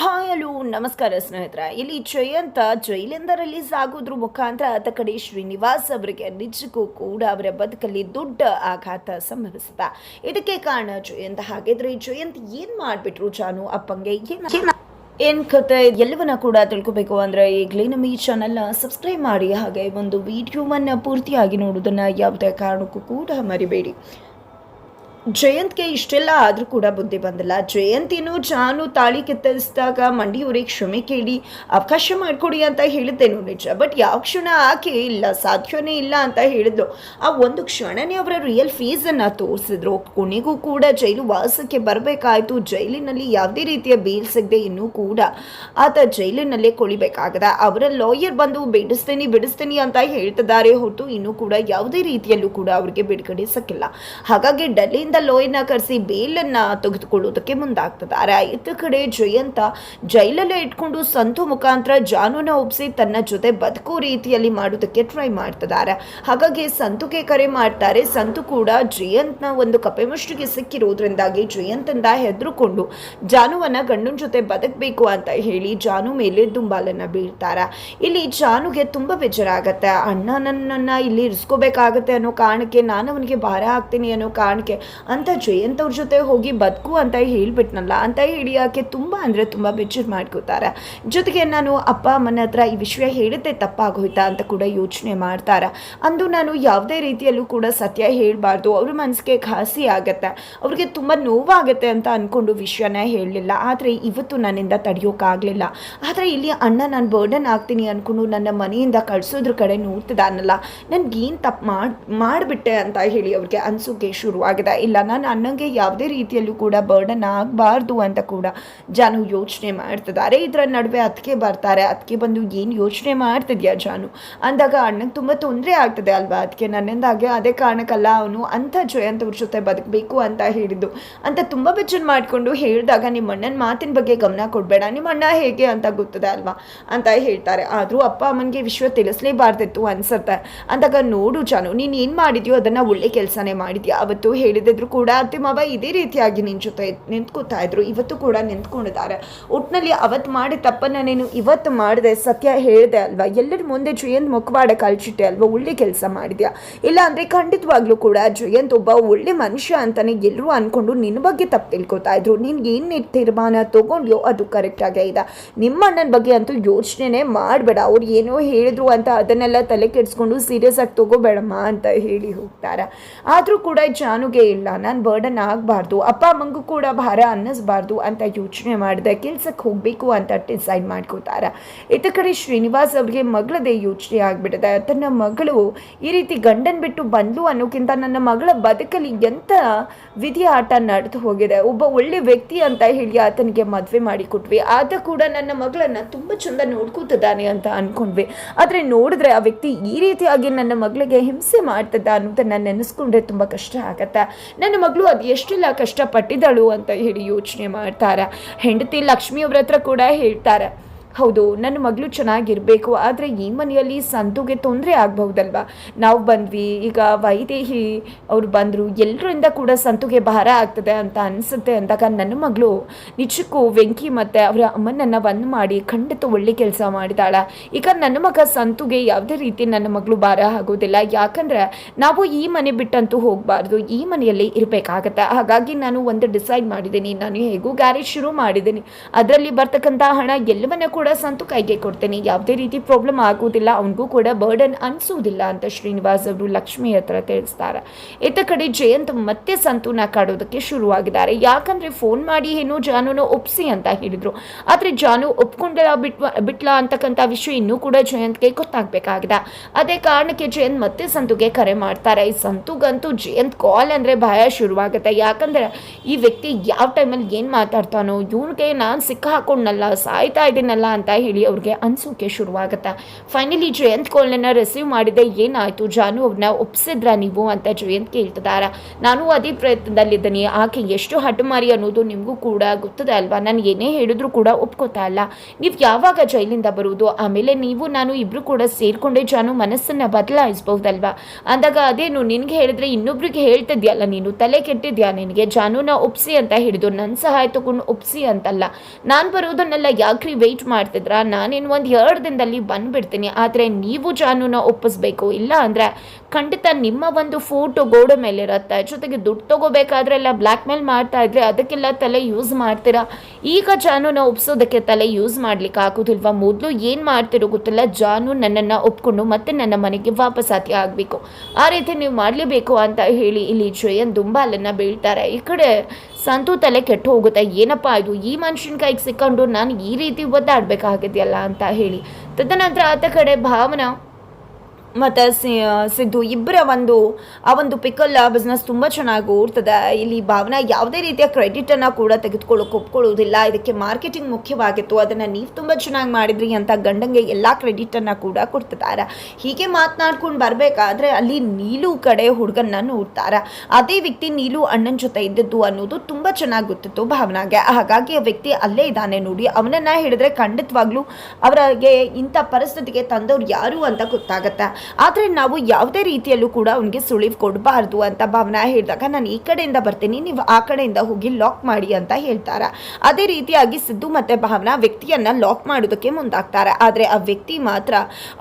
Hi hello ನಮಸ್ಕಾರ ಸ್ನೇಹಿತರೆ. ಇಲ್ಲಿ ಜಯಂತ ಜೈಲಿಂದ ರಿಲೀಸ್ ಆಗೋದ್ರ ಮುಖಾಂತರ ಆತ ಕಡೆ ಶ್ರೀನಿವಾಸ್ ಅವರಿಗೆ ನಿಜಕ್ಕೂ ಕೂಡ ಅವರ ಬದುಕಲ್ಲಿ ದೊಡ್ಡ ಆಘಾತ ಸಂಭವಿಸಿದ. ಇದಕ್ಕೆ ಕಾರಣ ಜಯಂತ್. ಹಾಗಿದ್ರೆ ಜಯಂತ್ ಏನ್ ಮಾಡ್ಬಿಟ್ರು ಜಾನು ಅಪ್ಪಂಗೆ? ಏನ್ ಕತೆ ಎಲ್ಲವನ್ನ ಕೂಡ ತಿಳ್ಕೊಬೇಕು ಅಂದ್ರೆ ಈಗಲೇ ನಮ್ಮ ಈ ಚಾನಲ್ನ ಸಬ್ಸ್ಕ್ರೈಬ್ ಮಾಡಿ, ಹಾಗೆ ಒಂದು ವಿಡಿಯೋವನ್ನ ಪೂರ್ತಿಯಾಗಿ ನೋಡೋದನ್ನ ಯಾವುದೇ ಕಾರಣಕ್ಕೂ ಕೂಡ ಮರಿಬೇಡಿ. ಜಯಂತ್ಗೆ ಇಷ್ಟೆಲ್ಲ ಆದರೂ ಕೂಡ ಬುದ್ಧಿ ಬಂದಿಲ್ಲ. ಜಯಂತ್ ಇನ್ನು ಜಾನು ತಾಳಿ ಕೆತ್ತಿಸಿದಾಗ ಮಂಡಿಯವರಿಗೆ ಕ್ಷಮೆ ಕೇಳಿ ಅವಕಾಶ ಮಾಡಿಕೊಡಿ ಅಂತ ಹೇಳಿದ್ದೇನು ನಿಜ, ಬಟ್ ಯಾವ ಕ್ಷಣ ಆಕೆ ಇಲ್ಲ, ಸಾಧ್ಯವೇ ಇಲ್ಲ ಅಂತ ಹೇಳಿದ್ಲು. ಆ ಒಂದು ಕ್ಷಣನೇ ಅವರ ರಿಯಲ್ ಫೇಸನ್ನು ತೋರಿಸಿದ್ರು. ಕೊನೆಗೂ ಕೂಡ ಜೈಲು ವಾಸಕ್ಕೆ ಬರಬೇಕಾಯಿತು. ಜೈಲಿನಲ್ಲಿ ಯಾವುದೇ ರೀತಿಯ ಬೇಲ್ ಸಿಗದೆ ಇನ್ನೂ ಕೂಡ ಆತ ಜೈಲಿನಲ್ಲೇ ಕೊಳಿಬೇಕಾಗದ. ಅವರ ಲಾಯರ್ ಬಂದು ಬಿಡಿಸ್ತೀನಿ ಅಂತ ಹೇಳ್ತಿದ್ದಾರೆ ಹೊರತು ಇನ್ನೂ ಕೂಡ ಯಾವುದೇ ರೀತಿಯಲ್ಲೂ ಕೂಡ ಅವರಿಗೆ ಬಿಡುಗಡೆ ಸಿಕ್ಕಿಲ್ಲ. ಹಾಗಾಗಿ ಡೆಲ್ಲಿಯಿಂದ ಲೋಯರ್ನ ಕರೆಸಿ ಬೇಲನ್ನ ತೆಗೆದುಕೊಳ್ಳುವುದಕ್ಕೆ ಮುಂದಾಗ್ತಿದ್ದಾರೆ. ಇತ್ತ ಕಡೆ ಜಯಂತ ಜೈಲಲ್ಲೇ ಇಟ್ಕೊಂಡು ಸಂತು ಮುಖಾಂತರ ಜಾನುನ ಒಪ್ಪಿಸಿ ತನ್ನ ಜೊತೆ ಬದುಕೋ ರೀತಿಯಲ್ಲಿ ಮಾಡೋದಕ್ಕೆ ಟ್ರೈ ಮಾಡ್ತಿದ್ದಾರೆ. ಹಾಗಾಗಿ ಸಂತುಗೆ ಕರೆ ಮಾಡ್ತಾರೆ. ಸಂತು ಕೂಡ ಜಯಂತ್ನ ಒಂದು ಕಪೆ ಮುಷ್ಟಿಗೆ ಸಿಕ್ಕಿರೋದ್ರಿಂದಾಗಿ ಜಯಂತಿಂದ ಹೆದರುಕೊಂಡು ಜಾನುವನ್ನ ಗಂಡನ ಜೊತೆ ಬದುಕಬೇಕು ಅಂತ ಹೇಳಿ ಜಾನು ಮೇಲೆ ದುಂಬಾಲನ್ನ ಬೀಳ್ತಾರೆ. ಇಲ್ಲಿ ಜಾನುಗೆ ತುಂಬಾ ಬೇಜಾರಾಗತ್ತೆ. ಅಣ್ಣ ನನ್ನನ್ನ ಇಲ್ಲಿ ಇರಿಸ್ಕೋಬೇಕಾಗತ್ತೆ ಅನ್ನೋ ಕಾರಣಕ್ಕೆ, ನಾನು ಅವನಿಗೆ ಭಾರ ಆಗ್ತೀನಿ ಅನ್ನೋ ಕಾರಣಕ್ಕೆ ಅಂತ ಜಯಂತ್ ಅವ್ರ ಜೊತೆ ಹೋಗಿ ಬದುಕು ಅಂತ ಹೇಳ್ಬಿಟ್ನಲ್ಲ ಅಂತ ಹೇಳಿ ಆಕೆ ತುಂಬ ಅಂದರೆ ತುಂಬ ಬೇಜಾರು ಮಾಡ್ಕೋತಾರೆ. ಜೊತೆಗೆ ನಾನು ಅಪ್ಪ ಅಮ್ಮನ ಹತ್ರ ಈ ವಿಷಯ ಹೇಳಿದ್ದೆ ತಪ್ಪಾಗೋಯ್ತಾ ಅಂತ ಕೂಡ ಯೋಚನೆ ಮಾಡ್ತಾರೆ. ಅಂದು ನಾನು ಯಾವುದೇ ರೀತಿಯಲ್ಲೂ ಕೂಡ ಸತ್ಯ ಹೇಳಬಾರ್ದು, ಅವ್ರ ಮನಸ್ಸಿಗೆ ಘಾಸಿ ಆಗತ್ತೆ, ಅವ್ರಿಗೆ ತುಂಬ ನೋವಾಗತ್ತೆ ಅಂತ ಅಂದ್ಕೊಂಡು ವಿಷಯನ ಹೇಳಲಿಲ್ಲ. ಆದರೆ ಇವತ್ತು ನನ್ನಿಂದ ತಡೆಯೋಕ್ಕಾಗಲಿಲ್ಲ. ಆದರೆ ಇಲ್ಲಿ ಅಣ್ಣ ನಾನು ಬರ್ಡನ್ ಆಗ್ತೀನಿ ಅಂದ್ಕೊಂಡು ನನ್ನ ಮನೆಯಿಂದ ಕಳಿಸೋದ್ರ ಕಡೆ ನೋಡ್ತಿದ್ದಾನಲ್ಲ, ನನ್ಗೇನು ತಪ್ಪು ಮಾಡಿಬಿಟ್ಟೆ ಅಂತ ಹೇಳಿ ಅವ್ರಿಗೆ ಅನಿಸೋಕೆ ಶುರುವಾಗಿದೆ. ಇಲ್ಲ, ನಾನು ಅಣ್ಣಂಗೆ ಯಾವುದೇ ರೀತಿಯಲ್ಲೂ ಕೂಡ ಬರ್ಡನ್ ಆಗಬಾರ್ದು ಅಂತ ಕೂಡ ಜಾನು ಯೋಚನೆ ಮಾಡ್ತಿದ್ದಾರೆ. ಇದರ ನಡುವೆ ಅದಕ್ಕೆ ಬರ್ತಾರೆ. ಅದಕ್ಕೆ ಬಂದು ಏನು ಯೋಚನೆ ಮಾಡ್ತಿದ್ಯಾ ಜಾನು ಅಂದಾಗ, ಅಣ್ಣಂಗೆ ತುಂಬ ತೊಂದರೆ ಆಗ್ತದೆ ಅಲ್ವಾ, ಅದಕ್ಕೆ ನನ್ನಿಂದಾಗೆ, ಅದೇ ಕಾರಣಕ್ಕಲ್ಲ ಅವನು ಅಂತ ಜಯಂತ್ ಅವ್ರ ಜೊತೆ ಬದುಕಬೇಕು ಅಂತ ಹೇಳಿದ್ದು ಅಂತ ತುಂಬ ಬೇಜಾರು ಮಾಡಿಕೊಂಡು ಹೇಳಿದಾಗ, ನಿಮ್ಮ ಅಣ್ಣನ ಮಾತಿನ ಬಗ್ಗೆ ಗಮನ ಕೊಡಬೇಡ, ನಿಮ್ಮ ಅಣ್ಣ ಹೇಗೆ ಅಂತ ಗೊತ್ತದೆ ಅಲ್ವಾ ಅಂತ ಹೇಳ್ತಾರೆ. ಆದರೂ ಅಪ್ಪ ಅಮ್ಮನಿಗೆ ವಿಷಯ ತಿಳಿಸ್ಲೇಬಾರ್ದಿತ್ತು ಅನ್ಸುತ್ತೆ ಅಂದಾಗ, ನೋಡು ಜಾನು, ನೀನು ಏನು ಮಾಡಿದ್ಯೋ ಅದನ್ನು ಒಳ್ಳೆ ಕೆಲಸನೇ ಮಾಡಿದ್ಯಾ. ಅವತ್ತು ಹೇಳಿದ್ರು ಕೂಡ ಅತ್ತೆ ಮಾವ ಇದೇ ರೀತಿಯಾಗಿ ನಿನ್ನ ಜೊತೆ ನಿಂತ್ಕೋತಾ ಇದ್ರು, ಇವತ್ತು ಕೂಡ ನಿಂತ್ಕೊಂಡಿದ್ದಾರೆ. ಒಟ್ಟಿನಲ್ಲಿ ಅವತ್ತು ಮಾಡಿ ತಪ್ಪನ್ನ ನೀನು ಇವತ್ತು ಮಾಡಿದೆ, ಸತ್ಯ ಹೇಳಿದೆ ಅಲ್ವಾ, ಎಲ್ಲರ ಮುಂದೆ ಜಯಂತ್ ಮುಖವಾಡ ಕಳ್ಸಿಟ್ಟೆ ಅಲ್ವಾ, ಒಳ್ಳೆ ಕೆಲಸ ಮಾಡಿದ್ಯಾ. ಇಲ್ಲ ಅಂದರೆ ಖಂಡಿತವಾಗ್ಲೂ ಕೂಡ ಜಯಂತ್ ಒಬ್ಬ ಒಳ್ಳೆ ಮನುಷ್ಯ ಅಂತಾನೆ ಎಲ್ಲರೂ ಅನ್ಕೊಂಡು ನಿನ್ನ ಬಗ್ಗೆ ತಪ್ಪು ತಿಳ್ಕೊತಾ ಇದ್ರು. ನಿನ್ಗೆ ಏನು ತೀರ್ಮಾನ ತಗೊಂಡ್ಯೋ ಅದು ಕರೆಕ್ಟಾಗೇ ಇದೆ. ನಿಮ್ಮ ಅಣ್ಣನ ಬಗ್ಗೆ ಅಂತೂ ಯೋಚನೆ ಮಾಡಬೇಡ, ಅವ್ರು ಏನೋ ಹೇಳಿದ್ರು ಅಂತ ಅದನ್ನೆಲ್ಲ ತಲೆ ಕೆಡಿಸ್ಕೊಂಡು ಸೀರಿಯಸ್ ಆಗಿ ತಗೋಬೇಡಮ್ಮ ಅಂತ ಹೇಳಿ ಹೋಗ್ತಾರೆ. ಆದರೂ ಕೂಡ ಜಾನುಗೆ ಇಲ್ಲ, ನಾನು ಬರ್ಡನ್ ಆಗಬಾರ್ದು, ಅಪ್ಪ ಅಮ್ಮಂಗೂ ಕೂಡ ಭಾರ ಅನ್ನಿಸ್ಬಾರ್ದು ಅಂತ ಯೋಚನೆ ಮಾಡಿದೆ, ಕೆಲ್ಸಕ್ಕೆ ಹೋಗಬೇಕು ಅಂತ ಡಿಸೈಡ್ ಮಾಡ್ಕೋತಾರೆ. ಇತ್ತ ಕಡೆ ಶ್ರೀನಿವಾಸ್ ಅವ್ರಿಗೆ ಮಗಳದೇ ಯೋಚನೆ ಆಗಿಬಿಟ್ಟಿದೆ. ತನ್ನ ಮಗಳು ಈ ರೀತಿ ಗಂಡನ್ ಬಿಟ್ಟು ಬಂದ್ಲು ಅನ್ನೋಕ್ಕಿಂತ ನನ್ನ ಮಗಳ ಬದುಕಲ್ಲಿ ಎಂಥ ವಿಧಿ ಆಟ ನಡೆದು ಹೋಗಿದೆ. ಒಬ್ಬ ಒಳ್ಳೆ ವ್ಯಕ್ತಿ ಅಂತ ಹೇಳಿ ಆತನಿಗೆ ಮದುವೆ ಮಾಡಿ ಕೊಟ್ವಿ, ಆತ ಕೂಡ ನನ್ನ ಮಗಳನ್ನ ತುಂಬ ಚಂದ ನೋಡ್ಕೋತಿದ್ದಾನೆ ಅಂತ ಅನ್ಕೊಂಡ್ವಿ. ಆದರೆ ನೋಡಿದ್ರೆ ಆ ವ್ಯಕ್ತಿ ಈ ರೀತಿಯಾಗಿ ನನ್ನ ಮಗಳಿಗೆ ಹಿಂಸೆ ಮಾಡ್ತಿದ್ದ ಅನ್ನೋದನ್ನ ನೆನೆಸ್ಕೊಂಡ್ರೆ ತುಂಬ ಕಷ್ಟ ಆಗತ್ತೆ. ನನ್ನ ಮಗಳು ಅದು ಎಷ್ಟೆಲ್ಲ ಕಷ್ಟಪಟ್ಟಿದ್ದಳು ಅಂತ ಹೇಳಿ ಯೋಚನೆ ಮಾಡ್ತಾರೆ. ಹೆಂಡತಿ ಲಕ್ಷ್ಮಿ ಅವ್ರ ಹತ್ರ ಕೂಡ ಹೇಳ್ತಾರೆ, ಹೌದು ನನ್ನ ಮಗಳು ಚೆನ್ನಾಗಿರಬೇಕು, ಆದರೆ ಈ ಮನೆಯಲ್ಲಿ ಸಂತುಗೆ ತೊಂದರೆ ಆಗಬಹುದಲ್ವ, ನಾವು ಬಂದ್ವಿ, ಈಗ ವೈದೇಹಿ ಅವ್ರು ಬಂದರು, ಎಲ್ಲರಿಂದ ಕೂಡ ಸಂತುಗೆ ಭಾರ ಆಗ್ತದೆ ಅಂತ ಅನಿಸುತ್ತೆ ಅಂದಾಗ, ನನ್ನ ಮಗಳು ನಿಜಕ್ಕೂ ವೆಂಕಿ ಮತ್ತು ಅವರ ಅಮ್ಮನನ್ನು ಒಂದು ಮಾಡಿ ಖಂಡಿತ ಒಳ್ಳೆ ಕೆಲಸ ಮಾಡಿದಾಳ. ಈಗ ನನ್ನ ಮಗ ಸಂತುಗೆ ಯಾವುದೇ ರೀತಿ ನನ್ನ ಮಗಳು ಭಾರ ಆಗೋದಿಲ್ಲ, ಯಾಕಂದರೆ ನಾವು ಈ ಮನೆ ಬಿಟ್ಟಂತೂ ಹೋಗಬಾರ್ದು, ಈ ಮನೆಯಲ್ಲಿ ಇರಬೇಕಾಗತ್ತೆ. ಹಾಗಾಗಿ ನಾನು ಒಂದು ಡಿಸೈಡ್ ಮಾಡಿದ್ದೀನಿ, ನಾನು ಹೇಗೂ ಗ್ಯಾರೇಜ್ ಶುರು ಮಾಡಿದ್ದೀನಿ, ಅದರಲ್ಲಿ ಬರ್ತಕ್ಕಂಥ ಹಣ ಎಲ್ಲವನ್ನ ಕೂಡ ಸಂತು ಕೈಗೆ ಕೊಡ್ತೇನೆ, ಯಾವುದೇ ರೀತಿ ಪ್ರಾಬ್ಲಮ್ ಆಗೋದಿಲ್ಲ, ಅವನಿಗೂ ಕೂಡ ಬರ್ಡನ್ ಅನಿಸೋದಿಲ್ಲ ಅಂತ ಶ್ರೀನಿವಾಸ್ ಅವರು ಲಕ್ಷ್ಮಿ ಹತ್ರ ತಿಳಿಸ್ತಾರೆ. ಇತ್ತ ಕಡೆ ಜಯಂತ್ ಮತ್ತೆ ಸಂತುನ ಕಾಡೋದಕ್ಕೆ ಶುರುವಾಗಿದ್ದಾರೆ. ಯಾಕಂದ್ರೆ ಫೋನ್ ಮಾಡಿ ಏನೋ ಜಾನುನ ಒಪ್ಸಿ ಅಂತ ಹೇಳಿದ್ರು, ಆದರೆ ಜಾನು ಒಪ್ಕೊಂಡೆಲ್ಲ ಬಿಟ್ಲ ಅಂತಕ್ಕಂಥ ವಿಷಯ ಇನ್ನೂ ಕೂಡ ಜಯಂತ್ಗೆ ಗೊತ್ತಾಗಬೇಕಾಗಿದೆ. ಅದೇ ಕಾರಣಕ್ಕೆ ಜಯಂತ್ ಮತ್ತೆ ಸಂತುಗೆ ಕರೆ ಮಾಡ್ತಾರೆ. ಈ ಸಂತುಗಂತೂ ಜಯಂತ್ ಕಾಲ್ ಅಂದರೆ ಭಯ ಶುರುವಾಗುತ್ತೆ. ಯಾಕಂದ್ರೆ ಈ ವ್ಯಕ್ತಿ ಯಾವ ಟೈಮಲ್ಲಿ ಏನು ಮಾತಾಡ್ತಾನೋ, ಇವನಿಗೆ ನಾನು ಸಿಕ್ಕ ಹಾಕೊಂಡಲ್ಲ, ಸಾಯ್ತಾ ಇದ್ದೀನಲ್ಲ ಅಂತ ಹೇಳಿ ಅವ್ರಿಗೆ ಅನ್ಸೋಕೆ ಶುರುವಾಗುತ್ತೆ. ಫೈನಲಿ ಜಯಂತ್ ಕಾಲ್ನ ರಿಸೀವ್ ಮಾಡಿದೆ. ಏನಾಯಿತು ಜಾನು ಅವ್ರನ್ನ ಒಪ್ಸಿದ್ರ ನೀವು ಅಂತ ಜಯಂತ್ ಕೇಳ್ತಿದ್ದಾರೆ. ನಾನು ಅದೇ ಪ್ರಯತ್ನದಲ್ಲಿದ್ದೀನಿ. ಆಕೆ ಎಷ್ಟು ಹಠಮಾರಿ ಅನ್ನೋದು ನಿಮಗೂ ಕೂಡ ಗೊತ್ತದೆ ಅಲ್ವಾ. ನಾನು ಏನೇ ಹೇಳಿದ್ರು ಕೂಡ ಒಪ್ಕೋತಾ ಇಲ್ಲ. ನೀವು ಯಾವಾಗ ಜೈಲಿಂದ ಬರುವುದು, ಆಮೇಲೆ ನೀವು ನಾನು ಇಬ್ಬರು ಕೂಡ ಸೇರಿಕೊಂಡೆ ಜಾನು ಮನಸ್ಸನ್ನು ಬದಲಾಯಿಸ್ಬಹುದಲ್ವಾ ಅಂದಾಗ, ಅದೇನು ನಿನಗೆ ಹೇಳಿದ್ರೆ ಇನ್ನೊಬ್ರಿಗೆ ಹೇಳ್ತಿದ್ಯಲ್ಲ, ನೀನು ತಲೆ ಕೆಟ್ಟಿದ್ಯಾ ನಿನಗೆ, ಜಾನುನ ಒಪ್ಸಿ ಅಂತ ಹಿಡಿದು ನನ್ನ ಸಹಾಯ ತಗೊಂಡು ಒಪ್ಸಿ ಅಂತಲ್ಲ. ನಾನು ಬರೋದನ್ನೆಲ್ಲ ಯಾಕ್ರಿ ವೆಯ್ಟ್ ಮಾಡ್ತಿದ್ರಾ, ನಾನೇನು ಒಂದು 2 ದಿನದಲ್ಲಿ ಬಂದುಬಿಡ್ತೀನಿ. ಆದರೆ ನೀವು ಜಾನುನ ಒಪ್ಪಿಸ್ಬೇಕು, ಇಲ್ಲ ಅಂದರೆ ಖಂಡಿತ ನಿಮ್ಮ ಒಂದು ಫೋಟೋ ಗೋಡೆ ಮೇಲೆ ಇರುತ್ತೆ. ಜೊತೆಗೆ ದುಡ್ಡು ತೊಗೋಬೇಕಾದ್ರೆಲ್ಲ ಬ್ಲ್ಯಾಕ್ ಮೇಲ್ ಮಾಡ್ತಾ ಇದ್ರೆ ಅದಕ್ಕೆಲ್ಲ ತಲೆ ಯೂಸ್ ಮಾಡ್ತೀರಾ. ಈಗ ಜಾನುನ ಒಪ್ಸೋದಕ್ಕೆ ತಲೆ ಯೂಸ್ ಮಾಡ್ಲಿಕ್ಕೆ ಆಗೋದಿಲ್ವಾ? ಮೊದಲು ಏನು ಮಾಡ್ತಿರೋ ಗೊತ್ತಿಲ್ಲ, ಜಾನು ನನ್ನನ್ನು ಒಪ್ಕೊಂಡು ಮತ್ತೆ ನನ್ನ ಮನೆಗೆ ವಾಪಸ್ಸಾತಿ ಆಗಬೇಕು, ಆ ರೀತಿ ನೀವು ಮಾಡಲೇಬೇಕು ಅಂತ ಹೇಳಿ ಇಲ್ಲಿ ಜಯಂತ್ ದುಂಬಾಲನ್ನು ಬೀಳ್ತಾರೆ. ಈ ಕಡೆ ಸಂತು ತಲೆ ಕೆಟ್ಟು ಹೋಗುತ್ತೆ. ಏನಪ್ಪ ಇದು, ಈ ಮನುಷ್ಯನ ಕೈಗೆ ಸಿಕ್ಕೊಂಡು ನಾನು ಈ ರೀತಿ ಒದ್ದಾಡಬೇಕಾಗಿದೆಯಲ್ಲ ಅಂತ ಹೇಳಿ. ತದನಂತರ ಆತ ಕಡೆ ಭಾವನಾ ಮತ್ತು ಸಿದ್ದು ಇಬ್ಬರ ಆ ಒಂದು ಪಿಕಲ್ ಬಿಸ್ನೆಸ್ ತುಂಬ ಚೆನ್ನಾಗಿ ಓಡ್ತದೆ. ಇಲ್ಲಿ ಭಾವನಾ ಯಾವುದೇ ರೀತಿಯ ಕ್ರೆಡಿಟನ್ನು ಕೂಡ ತೆಗೆದುಕೊಳ್ಳೋಕೆ ಒಪ್ಕೊಳ್ಳೋದಿಲ್ಲ. ಇದಕ್ಕೆ ಮಾರ್ಕೆಟಿಂಗ್ ಮುಖ್ಯವಾಗಿತ್ತು, ಅದನ್ನು ನೀವು ತುಂಬ ಚೆನ್ನಾಗಿ ಮಾಡಿದ್ರಿ ಅಂತ ಗಂಡಂಗೆ ಎಲ್ಲ ಕ್ರೆಡಿಟನ್ನು ಕೂಡ ಕೊಡ್ತಿದ್ದಾರೆ. ಹೀಗೆ ಮಾತನಾಡ್ಕೊಂಡು ಬರಬೇಕಾದ್ರೆ ಅಲ್ಲಿ ನೀಲು ಕಡೆ ಹುಡುಗನ್ನ ನೋಡ್ತಾರೆ. ಅದೇ ವ್ಯಕ್ತಿ ನೀಲು ಅಣ್ಣನ ಜೊತೆ ಇದ್ದದ್ದು ಅನ್ನೋದು ತುಂಬ ಚೆನ್ನಾಗಿ ಗೊತ್ತಿತ್ತು ಭಾವನಾಗೆ. ಹಾಗಾಗಿ ಆ ವ್ಯಕ್ತಿ ಅಲ್ಲೇ ಇದ್ದಾನೆ ನೋಡಿ, ಅವನನ್ನು ಹಿಡಿದ್ರೆ ಖಂಡಿತವಾಗ್ಲೂ ಅವರಿಗೆ ಇಂಥ ಪರಿಸ್ಥಿತಿಗೆ ತಂದವ್ರು ಯಾರು ಅಂತ ಗೊತ್ತಾಗತ್ತೆ. ಆದರೆ ನಾವು ಯಾವುದೇ ರೀತಿಯಲ್ಲೂ ಕೂಡ ಅವನಿಗೆ ಸುಳಿವು ಕೊಡಬಾರ್ದು ಅಂತ ಭಾವನಾ ಹೇಳಿದಾಗ, ನಾನು ಈ ಕಡೆಯಿಂದ ಬರ್ತೀನಿ, ನೀವು ಆ ಕಡೆಯಿಂದ ಹೋಗಿ ಲಾಕ್ ಮಾಡಿ ಅಂತ ಹೇಳ್ತಾರೆ. ಅದೇ ರೀತಿಯಾಗಿ ಸಿದ್ದು ಮತ್ತು ಭಾವನಾ ವ್ಯಕ್ತಿಯನ್ನು ಲಾಕ್ ಮಾಡೋದಕ್ಕೆ ಮುಂದಾಗ್ತಾರೆ. ಆದರೆ ಆ ವ್ಯಕ್ತಿ ಮಾತ್ರ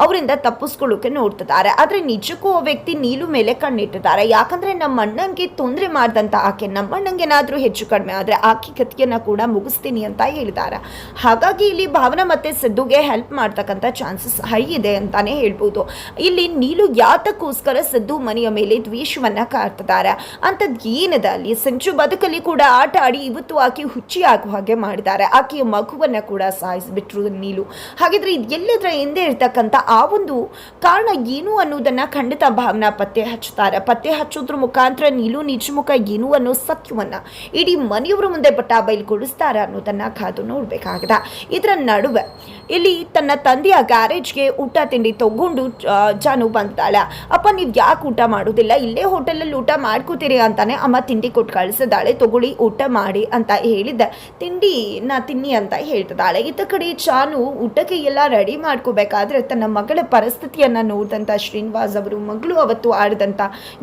ಅವರಿಂದ ತಪ್ಪಿಸ್ಕೊಳ್ಳೋಕೆ ನೋಡ್ತಿದ್ದಾರೆ. ಆದರೆ ನಿಜಕ್ಕೂ ಆ ವ್ಯಕ್ತಿ ನೀಲು ಮೇಲೆ ಕಣ್ಣಿಟ್ಟಿದ್ದಾರೆ. ಯಾಕಂದರೆ ನಮ್ಮ ಅಣ್ಣಂಗೆ ತೊಂದರೆ ಮಾಡಿದಂಥ ಆಕೆ, ನಮ್ಮ ಅಣ್ಣಂಗೇನಾದರೂ ಹೆಚ್ಚು ಕಡಿಮೆ ಆದರೆ ಆಕೆ ಕತ್ತಿಯನ್ನು ಕೂಡ ಮುಗಿಸ್ತೀನಿ ಅಂತ ಹೇಳಿದ್ದಾರೆ. ಹಾಗಾಗಿ ಇಲ್ಲಿ ಭಾವನಾ ಮತ್ತು ಸಿದ್ದುಗೆ ಹೆಲ್ಪ್ ಮಾಡ್ತಕ್ಕಂಥ ಚಾನ್ಸಸ್ ಹೈ ಇದೆ ಅಂತಾನೆ ಹೇಳ್ಬೋದು. ಇಲ್ಲಿ ನೀಲು ಯಾತಕ್ಕೋಸ್ಕರ ಸಿದ್ದು ಮನೆಯ ಮೇಲೆ ದ್ವೇಷವನ್ನ ಕಾಡ್ತಿದ್ದಾರೆ ಅಂತದ್ ಏನಿದೆ ಅಲ್ಲಿ. ಸಂಚು ಬದುಕಲ್ಲಿ ಕೂಡ ಆಟ ಆಡಿ ಇವತ್ತು ಆಕೆ ಹುಚ್ಚಿ ಆಗುವ ಹಾಗೆ ಮಾಡಿದ್ದಾರೆ. ಆಕೆಯ ಮಗುವನ್ನ ಕೂಡ ಸಾಯಿಸಿಬಿಟ್ರು ನೀಲು. ಹಾಗಿದ್ರೆ ಎಲ್ಲದರ ಹಿಂದೆ ಇರ್ತಕ್ಕಂಥ ಆ ಒಂದು ಕಾರಣ ಏನು ಅನ್ನೋದನ್ನ ಖಂಡಿತ ಭಾವನಾ ಪತ್ತೆ ಹಚ್ಚುತ್ತಾರೆ. ಪತ್ತೆ ಹಚ್ಚೋದ್ರ ಮುಖಾಂತರ ನೀಲು ನಿಜ ಮುಖ ಏನು ಅನ್ನೋ ಸತ್ಯವನ್ನ ಇಡೀ ಮನೆಯವರ ಮುಂದೆ ಬಟ್ಟ ಬಯಲುಗೊಳಿಸ್ತಾರೆ ಅನ್ನೋದನ್ನ ಕಾದು ನೋಡ್ಬೇಕಾಗಿದೆ. ಇದರ ನಡುವೆ ಇಲ್ಲಿ ತನ್ನ ತಂದೆಯ ಗ್ಯಾರೇಜ್ಗೆ ಊಟ ತಿಂಡಿ ತಗೊಂಡು ಜಾನು ಬಂದಾಳ. ಅಪ್ಪ ನೀವು ಯಾಕೆ ಊಟ ಮಾಡೋದಿಲ್ಲ, ಇಲ್ಲೇ ಹೋಟೆಲಲ್ಲಿ ಊಟ ಮಾಡ್ಕೋತೀರಿ ಅಂತಾನೆ ಅಮ್ಮ ತಿಂಡಿ ಕೊಟ್ಟು ಕಳಿಸಿದಾಳೆ, ತಗೊಳ್ಳಿ ಊಟ ಮಾಡಿ ಅಂತ ಹೇಳಿದ್ದೆ. ತಿಂಡಿ ನಾ ತಿನ್ನಿ ಅಂತ ಹೇಳ್ತಿದ್ದಾಳೆ. ಇತ್ತ ಕಡೆ ಜಾನು ಊಟಕ್ಕೆ ಎಲ್ಲ ರೆಡಿ ಮಾಡ್ಕೋಬೇಕಾದ್ರೆ ತನ್ನ ಮಗಳ ಪರಿಸ್ಥಿತಿಯನ್ನು ನೋಡಿದಂಥ ಶ್ರೀನಿವಾಸ್ ಅವರು ಮಗಳು ಅವತ್ತು ಆಡಿದಂಥ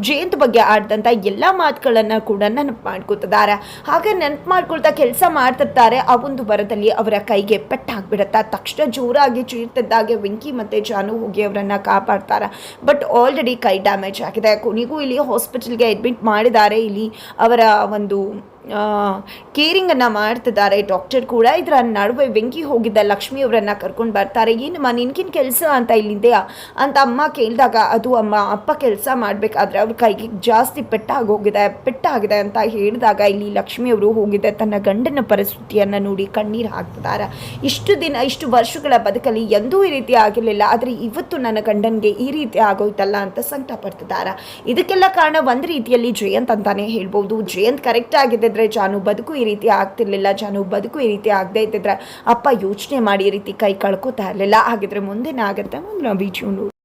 ಜಯಂತ್ ಬಗ್ಗೆ ಆಡಿದಂಥ ಎಲ್ಲ ಮಾತುಗಳನ್ನು ಕೂಡ ನೆನಪು ಮಾಡ್ಕೋತಿದ್ದಾರೆ. ಹಾಗೆ ನೆನಪು ಮಾಡ್ಕೊಳ್ತಾ ಕೆಲಸ ಮಾಡ್ತಿರ್ತಾರೆ. ಆ ಒಂದು ಬರದಲ್ಲಿ ಅವರ ಕೈಗೆ ಪೆಟ್ಟಾಗ್ಬಿಡುತ್ತೆ. ತಕ್ಷಣ ಜೋರಾಗಿ ಚೀರ್ತಿದ್ದಾಗೆ ವೆಂಕಿ ಮತ್ತು ಜಾನು ಹೋಗಿ ಅವರನ್ನು ಕಾಪಾಡ್ತಾರೆ. ಬಟ್ ಆಲ್ರೆಡಿ ಕೈ ಡ್ಯಾಮೇಜ್ ಆಗಿದೆ. ಕೊನೆಗೂ ಇಲ್ಲಿ ಹಾಸ್ಪಿಟಲ್ಗೆ ಅಡ್ಮಿಟ್ ಮಾಡಿದ್ದಾರೆ. ಇಲ್ಲಿ ಅವರ ಒಂದು ಕೇರಿಂಗನ್ನು ಮಾಡ್ತಿದ್ದಾರೆ ಡಾಕ್ಟರ್ ಕೂಡ. ಇದರ ನಡುವೆ ವೆಂಕಿ ಹೋಗಿದ್ದ ಲಕ್ಷ್ಮಿ ಅವರನ್ನು ಕರ್ಕೊಂಡು ಬರ್ತಾರೆ. ಏನಮ್ಮ ನಿನ್ಗಿನ ಕೆಲಸ ಅಂತ ಇಲ್ಲಿದೆಯಾ ಅಂತ ಅಮ್ಮ ಕೇಳಿದಾಗ, ಅದು ಅಪ್ಪ ಕೆಲಸ ಮಾಡಬೇಕಾದ್ರೆ ಅವ್ರ ಕೈಗೆ ಜಾಸ್ತಿ ಪೆಟ್ಟಾಗಿದೆ ಅಂತ ಹೇಳಿದಾಗ ಇಲ್ಲಿ ಲಕ್ಷ್ಮಿ ಅವರು ಹೋಗಿದ್ದೆ ತನ್ನ ಗಂಡನ ಪರಿಸ್ಥಿತಿಯನ್ನು ನೋಡಿ ಕಣ್ಣೀರು ಹಾಕ್ತಿದ್ದಾರೆ. ಇಷ್ಟು ವರ್ಷಗಳ ಬದುಕಲ್ಲಿ ಎಂದೂ ಈ ರೀತಿ ಆಗಿರಲಿಲ್ಲ, ಆದರೆ ಇವತ್ತು ನನ್ನ ಗಂಡನಿಗೆ ಈ ರೀತಿ ಆಗೋಯ್ತಲ್ಲ ಅಂತ ಸಂಕಟ ಪಡ್ತಿದ್ದಾರೆ. ಇದಕ್ಕೆಲ್ಲ ಕಾರಣ ಒಂದು ರೀತಿಯಲ್ಲಿ ಜಯಂತ್ ಅಂತಾನೆ ಹೇಳ್ಬೋದು. ಜಯಂತ್ ಕರೆಕ್ಟ್ ಆಗಿದ್ದರೆ ಜಾನು ಬದುಕು ಈ ರೀತಿ ಆಗ್ತಿರ್ಲಿಲ್ಲ. ಜಾನು ಬದುಕು ಈ ರೀತಿ ಆಗದೆ ಇದ್ದಿದ್ರೆ ಅಪ್ಪ ಯೋಚನೆ ಮಾಡಿ ಈ ರೀತಿ ಕೈ ಕಳ್ಕೊತಾ ಇರಲಿಲ್ಲ. ಹಾಗಿದ್ರೆ ಮುಂದೇನಾಗುತ್ತೆ ಮುಂದಿನ ವಿಡಿಯೋ